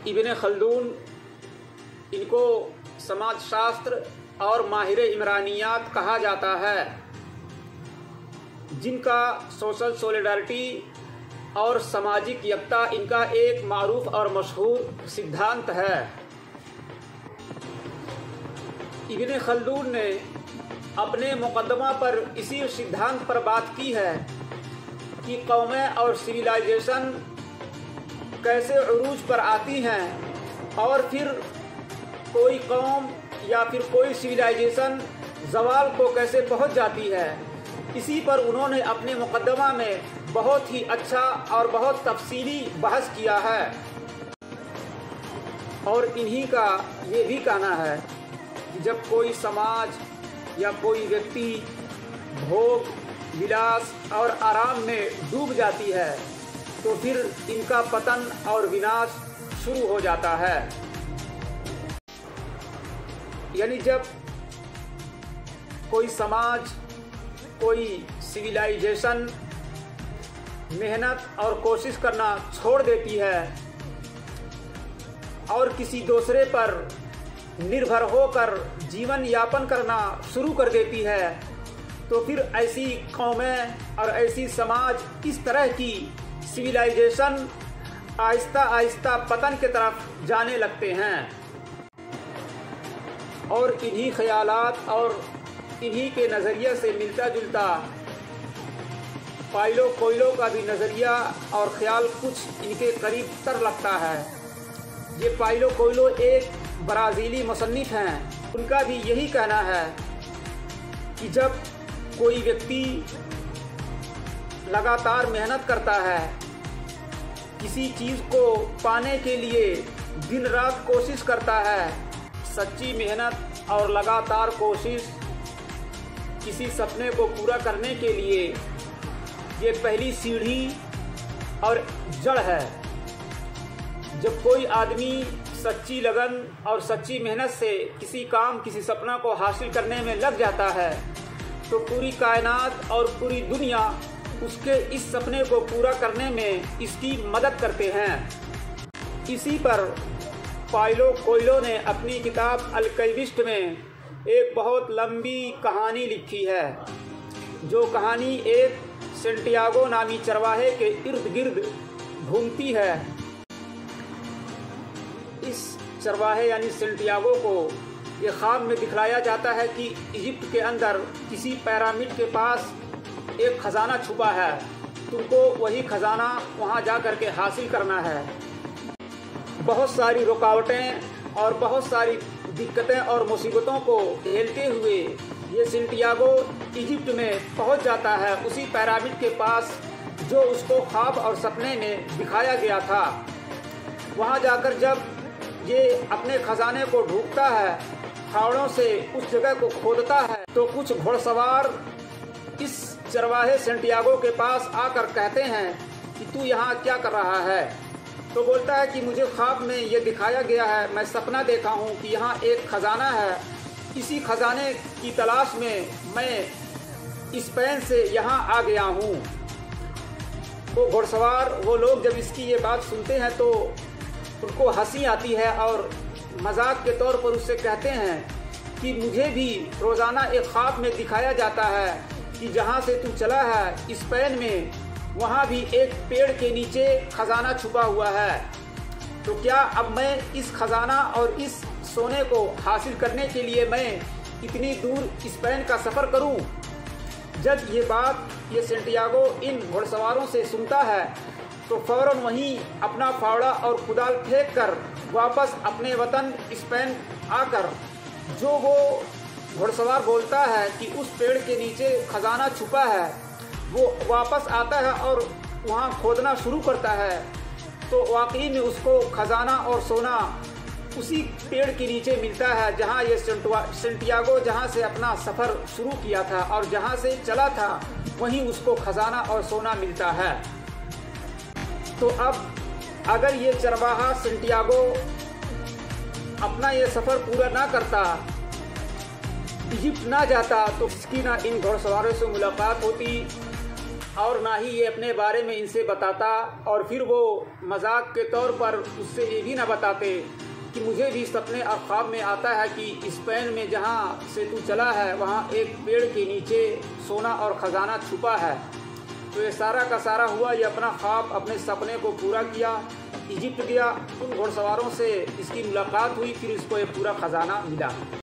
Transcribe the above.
इब्न Khaldun, इनको समाजशास्त्र और माहिर इमरानियात कहा जाता है, जिनका सोशल सॉलिडारिटी और सामाजिक एकता इनका एक मारूफ और मशहूर सिद्धांत है। इब्न खल्दून ने अपने मुकदमा पर इसी सिद्धांत पर बात की है कि कौमें और सिविलाइजेशन कैसे उरूज पर आती हैं और फिर कोई कौम या फिर कोई सिविलाइजेशन ज़वाल को कैसे पहुंच जाती है। इसी पर उन्होंने अपने मुकदमा में बहुत ही अच्छा और बहुत तफसीली बहस किया है और इन्हीं का ये भी कहना है कि जब कोई समाज या कोई व्यक्ति भोग, विलास और आराम में डूब जाती है तो फिर इनका पतन और विनाश शुरू हो जाता है। यानी जब कोई समाज, कोई सिविलाइजेशन मेहनत और कोशिश करना छोड़ देती है और किसी दूसरे पर निर्भर होकर जीवन यापन करना शुरू कर देती है, तो फिर ऐसी कौमें और ऐसी समाज, इस तरह की सिविलाइजेशन आहिस्ता आहिस्ता पतन की तरफ जाने लगते हैं। और इन्हीं ख्यालात और इन्हीं के नज़रिए से मिलता जुलता पाइलो कोयलो का भी नज़रिया और ख्याल कुछ इनके करीब तर लगता है। ये पाइलो कोयलो एक ब्राज़ीली मुसन्निफ हैं। उनका भी यही कहना है कि जब कोई व्यक्ति लगातार मेहनत करता है, किसी चीज़ को पाने के लिए दिन रात कोशिश करता है, सच्ची मेहनत और लगातार कोशिश किसी सपने को पूरा करने के लिए ये पहली सीढ़ी और जड़ है। जब कोई आदमी सच्ची लगन और सच्ची मेहनत से किसी काम, किसी सपना को हासिल करने में लग जाता है तो पूरी कायनात और पूरी दुनिया उसके इस सपने को पूरा करने में इसकी मदद करते हैं। इसी पर पाइलो कोयलो ने अपनी किताब अल्केमिस्ट में एक बहुत लंबी कहानी लिखी है, जो कहानी एक सेंटियागो नामी चरवाहे के इर्द गिर्द घूमती है। इस चरवाहे यानी सेंटियागो को ये ख्वाब में दिखलाया जाता है कि इजिप्ट के अंदर किसी पिरामिड के पास एक खजाना छुपा है, तुमको वही खजाना वहाँ जा कर के हासिल करना है। बहुत सारी रुकावटें और बहुत सारी दिक्कतें और मुसीबतों को झेलते हुए ये सेंटियागो इजिप्ट में पहुँच जाता है, उसी पिरामिड के पास जो उसको ख्वाब और सपने में दिखाया गया था। वहाँ जाकर जब ये अपने खजाने को ढूंढता है, फावड़ों से उस जगह को खोदता है, तो कुछ घुड़सवार इस चरवाहे सेंटियागो के पास आकर कहते हैं कि तू यहाँ क्या कर रहा है। तो बोलता है कि मुझे ख्वाब में ये दिखाया गया है, मैं सपना देखा हूँ कि यहाँ एक खजाना है, इसी खजाने की तलाश में मैं स्पेन से यहाँ आ गया हूँ। वो घुड़सवार, वो लोग जब इसकी ये बात सुनते हैं तो उनको हंसी आती है और मजाक के तौर पर उससे कहते हैं कि मुझे भी रोज़ाना एक ख्वाब में दिखाया जाता है कि जहाँ से तू चला है स्पेन में, वहाँ भी एक पेड़ के नीचे खजाना छुपा हुआ है। तो क्या अब मैं इस खजाना और इस सोने को हासिल करने के लिए मैं इतनी दूर स्पेन का सफ़र करूँ? जब ये बात ये सेंटियागो इन घुड़सवारों से सुनता है तो फ़ौरन वहीं अपना फावड़ा और कुदाल फेंक कर वापस अपने वतन स्पेन आकर, जो वो घुड़सवार बोलता है कि उस पेड़ के नीचे खजाना छुपा है, वो वापस आता है और वहाँ खोदना शुरू करता है। तो वाकई में उसको खजाना और सोना उसी पेड़ के नीचे मिलता है जहाँ ये सेंटियागो जहाँ से अपना सफ़र शुरू किया था और जहाँ से चला था, वहीं उसको खजाना और सोना मिलता है। तो अब अगर ये चरवाहा सेंटियागो अपना ये सफ़र पूरा ना करता, इजिप्ट ना जाता, तो इसकी ना इन घुड़सवारों से मुलाकात होती और ना ही ये अपने बारे में इनसे बताता। और फिर वो मजाक के तौर पर उससे ये भी ना बताते कि मुझे भी सपने और ख्वाब में आता है कि स्पेन में जहाँ से तू चला है वहाँ एक पेड़ के नीचे सोना और ख़जाना छुपा है। तो ये सारा का सारा हुआ, ये अपना ख्वाब, अपने सपने को पूरा किया। इजिप्ट गया, उन घुड़सवारों से इसकी मुलाकात हुई, फिर इसको ये पूरा ख़जाना मिला।